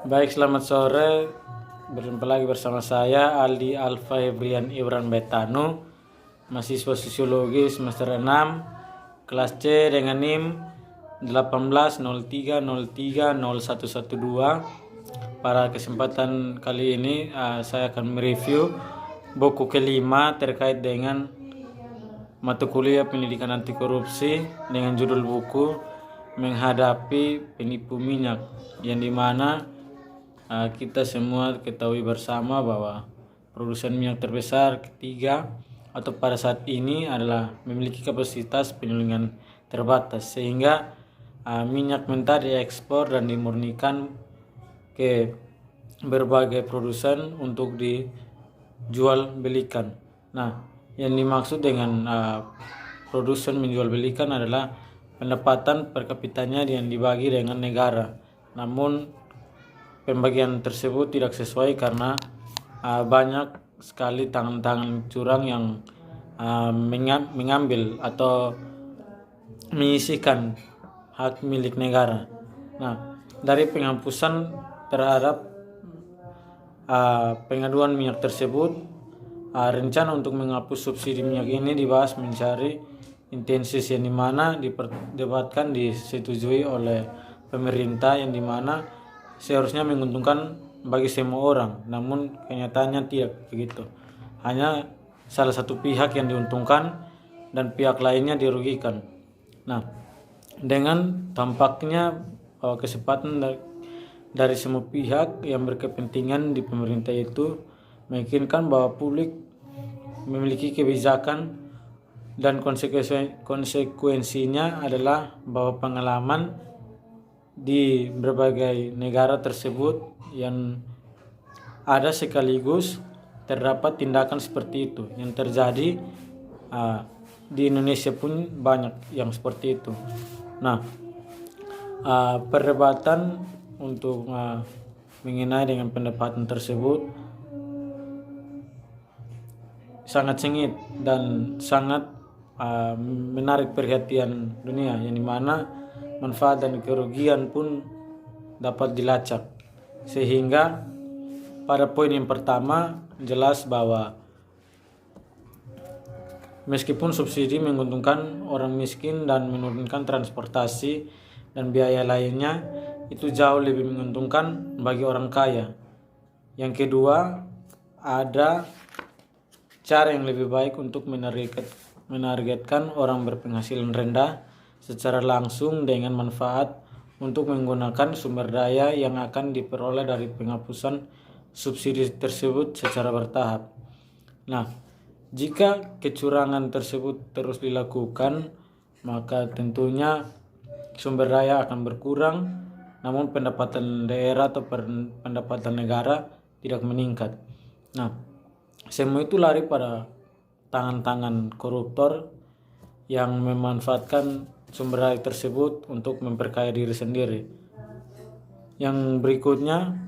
Baik, selamat sore. Berjumpa lagi bersama saya Aldi Alfa Hebrian Ibran Betano, mahasiswa sosiologi semester 6, kelas C dengan NIM 1803030112. Pada kesempatan kali ini saya akan mereview buku kelima terkait dengan mata kuliah pendidikan anti korupsi dengan judul buku Menghadapi Penipu Minyak, yang dimana kita semua ketahui bersama bahwa produsen minyak terbesar ketiga atau pada saat ini adalah memiliki kapasitas penyulingan terbatas, sehingga minyak mentah diekspor dan dimurnikan ke berbagai produsen untuk dijual belikan. Nah, yang dimaksud dengan produsen menjual belikan adalah pendapatan per kapitanya yang dibagi dengan negara. Namun pembagian tersebut tidak sesuai karena banyak sekali tangan-tangan curang yang mengambil atau menyisihkan hak milik negara. Nah, dari penghapusan terhadap pengaduan minyak tersebut, rencana untuk menghapus subsidi minyak ini dibahas mencari intensis yang dimana diperdebatkan disetujui oleh pemerintah, yang dimana seharusnya menguntungkan bagi semua orang, namun kenyataannya tidak begitu. Hanya salah satu pihak yang diuntungkan dan pihak lainnya dirugikan. Nah, dengan tampaknya kesempatan dari semua pihak yang berkepentingan di pemerintah itu meyakinkan bahwa publik memiliki kebijakan, dan konsekuensinya adalah bahwa pengalaman di berbagai negara tersebut yang ada sekaligus terdapat tindakan seperti itu yang terjadi di Indonesia pun banyak yang seperti itu. Nah, perdebatan untuk mengenai dengan pendapatan tersebut sangat sengit dan sangat menarik perhatian dunia, yang dimana manfaat dan kerugian pun dapat dilacak. Sehingga pada poin yang pertama jelas bahwa meskipun subsidi menguntungkan orang miskin dan menurunkan transportasi dan biaya lainnya, itu jauh lebih menguntungkan bagi orang kaya. Yang kedua, ada cara yang lebih baik untuk menargetkan orang berpenghasilan rendah secara langsung dengan manfaat untuk menggunakan sumber daya yang akan diperoleh dari penghapusan subsidi tersebut secara bertahap. Nah, jika kecurangan tersebut terus dilakukan, maka tentunya sumber daya akan berkurang, namun pendapatan daerah atau pendapatan negara tidak meningkat. Nah, semua itu lari pada tangan-tangan koruptor yang memanfaatkan sumber daya tersebut untuk memperkaya diri sendiri. Yang berikutnya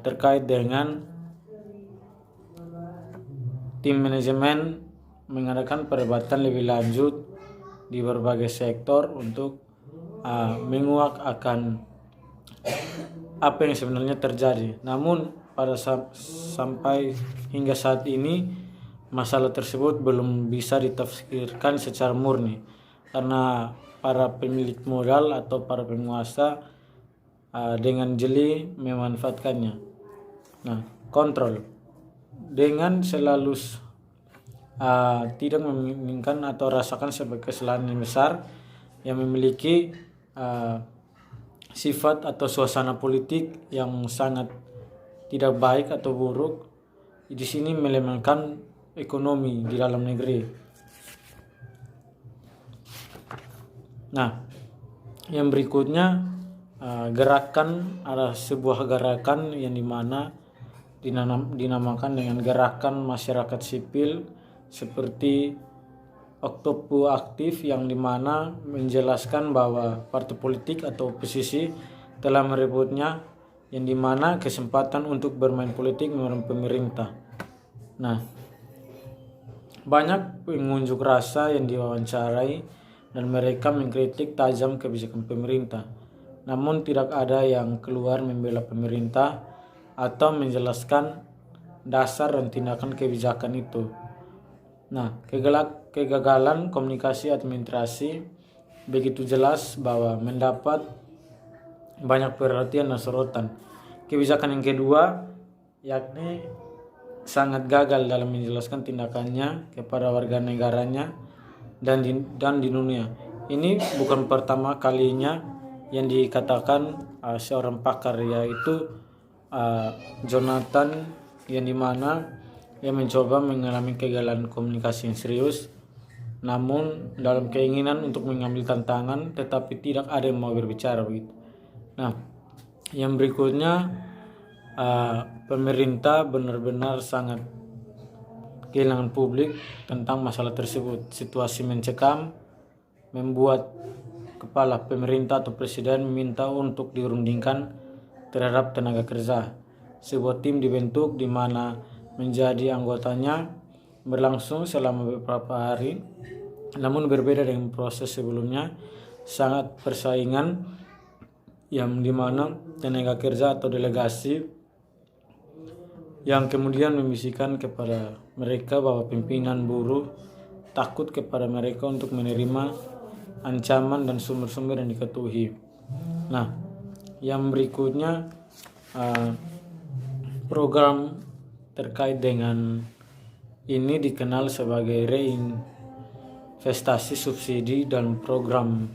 terkait dengan tim manajemen mengadakan perdebatan lebih lanjut di berbagai sektor untuk menguak akan apa yang sebenarnya terjadi. Namun sampai hingga saat ini masalah tersebut belum bisa ditafsirkan secara murni karena para pemilik modal atau para penguasa dengan jeli memanfaatkannya. Nah, kontrol dengan selalu tidak menginginkan atau rasakan sebagai kesalahan yang besar yang memiliki sifat atau suasana politik yang sangat tidak baik atau buruk. Di sini melemahkan ekonomi di dalam negeri. Nah, yang berikutnya gerakan adalah sebuah gerakan yang dimana dinamakan dengan gerakan masyarakat sipil seperti Oktopu Aktif, yang dimana menjelaskan bahwa partai politik atau oposisi telah merebutnya, yang dimana kesempatan untuk bermain politik menurut pemerintah. Nah, banyak pengunjuk rasa yang diwawancarai dan mereka mengkritik tajam kebijakan pemerintah. namun tidak ada yang keluar membela pemerintah atau menjelaskan dasar dan tindakan kebijakan itu. Nah, kegagalan komunikasi administrasi begitu jelas bahwa mendapat banyak perhatian dan sorotan. Kebijakan yang kedua yakni sangat gagal dalam menjelaskan tindakannya kepada warga negaranya dan di dunia. Ini bukan pertama kalinya yang dikatakan seorang pakar, yaitu Jonathan, yang dimana ia mencoba mengalami kegagalan komunikasi yang serius, namun dalam keinginan untuk mengambil tantangan tetapi tidak ada yang mau berbicara begitu. Nah, yang berikutnya pemerintah benar-benar sangat kehilangan publik tentang masalah tersebut. Situasi mencekam membuat kepala pemerintah atau presiden meminta untuk dirundingkan terhadap tenaga kerja. Sebuah tim dibentuk di mana menjadi anggotanya berlangsung selama beberapa hari, namun berbeda dengan proses sebelumnya. Sangat persaingan yang dimana tenaga kerja atau delegasi yang kemudian membisikkan kepada mereka bahwa pimpinan buruh takut kepada mereka untuk menerima ancaman dan sumber-sumber yang diketahui. Nah, yang berikutnya program terkait dengan ini dikenal sebagai reinvestasi subsidi. Dan program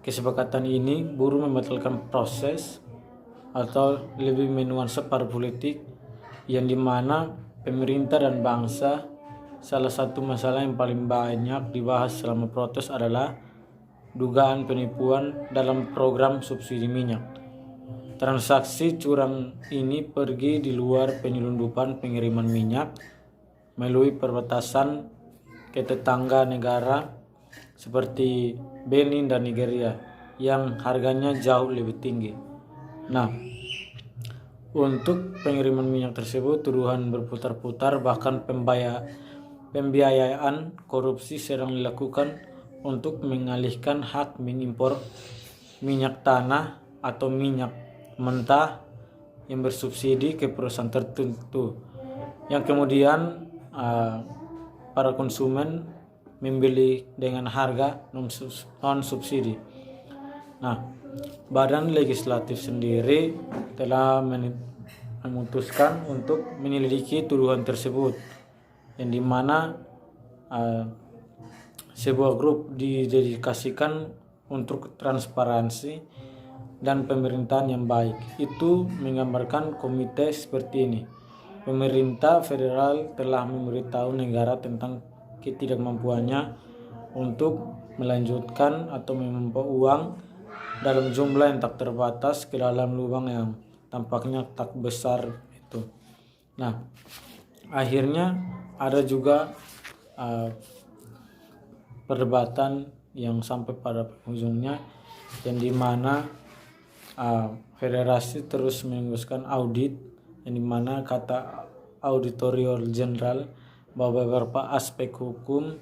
kesepakatan ini buruh membatalkan proses atau lebih menuansa politik, yang dimana pemerintah dan bangsa, salah satu masalah yang paling banyak dibahas selama protes adalah dugaan penipuan dalam program subsidi minyak. Transaksi curang ini pergi di luar penyelundupan pengiriman minyak melalui perbatasan ke tetangga negara seperti Benin dan Nigeria yang harganya jauh lebih tinggi. Nah, untuk pengiriman minyak tersebut tuduhan berputar-putar, bahkan pembiayaan korupsi sedang dilakukan untuk mengalihkan hak mengimpor minyak tanah atau minyak mentah yang bersubsidi ke perusahaan tertentu, yang kemudian para konsumen membeli dengan harga non subsidi. Nah, Badan Legislatif sendiri telah memutuskan untuk menyelidiki tuduhan tersebut, yang dimana sebuah grup didedikasikan untuk transparansi dan pemerintahan yang baik. Itu menggambarkan komite seperti ini. Pemerintah federal telah memberitahu negara tentang ketidakmampuannya untuk melanjutkan atau memompa uang dalam jumlah yang tak terbatas ke dalam lubang yang tampaknya tak besar itu. Nah, akhirnya ada juga perdebatan yang sampai pada ujungnya, yang dimana federasi terus menghembuskan audit, yang dimana kata Auditor General bahwa beberapa aspek hukum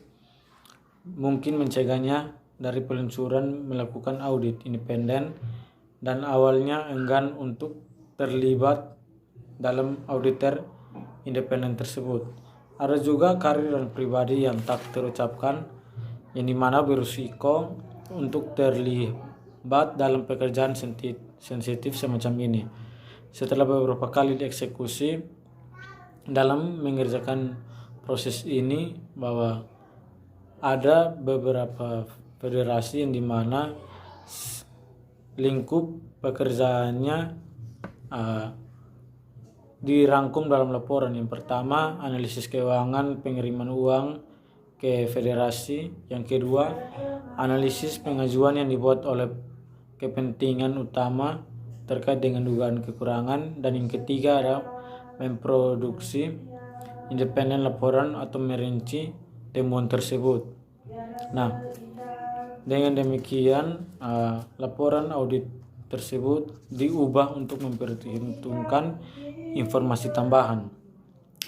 mungkin mencegahnya dari peluncuran melakukan audit independen, dan awalnya enggan untuk terlibat dalam auditor independen tersebut. Ada juga karir dan pribadi yang tak terucapkan, yang dimana berisiko untuk terlibat dalam pekerjaan sensitif semacam ini. Setelah beberapa kali dieksekusi dalam mengerjakan proses ini, bahwa ada beberapa federasi yang dimana lingkup pekerjaannya dirangkum dalam laporan. Yang pertama, analisis keuangan pengiriman uang ke federasi. Yang kedua, analisis pengajuan yang dibuat oleh kepentingan utama terkait dengan dugaan kekurangan. Dan yang ketiga ada memproduksi independen laporan atau merinci temuan tersebut. Nah, dengan demikian laporan audit tersebut diubah untuk memperhitungkan informasi tambahan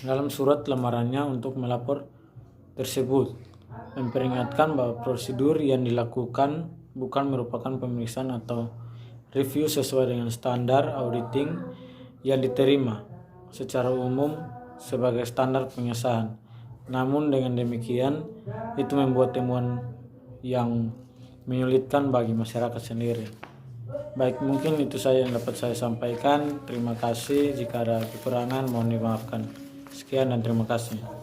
dalam surat lamarannya untuk melapor tersebut, memperingatkan bahwa prosedur yang dilakukan bukan merupakan pemeriksaan atau review sesuai dengan standar auditing yang diterima secara umum sebagai standar pengesahan. Namun dengan demikian itu membuat temuan yang menyulitkan bagi masyarakat sendiri. Baik, mungkin itu saja yang dapat saya sampaikan. Terima kasih. Jika ada kekurangan mohon dimaafkan. Sekian dan terima kasih.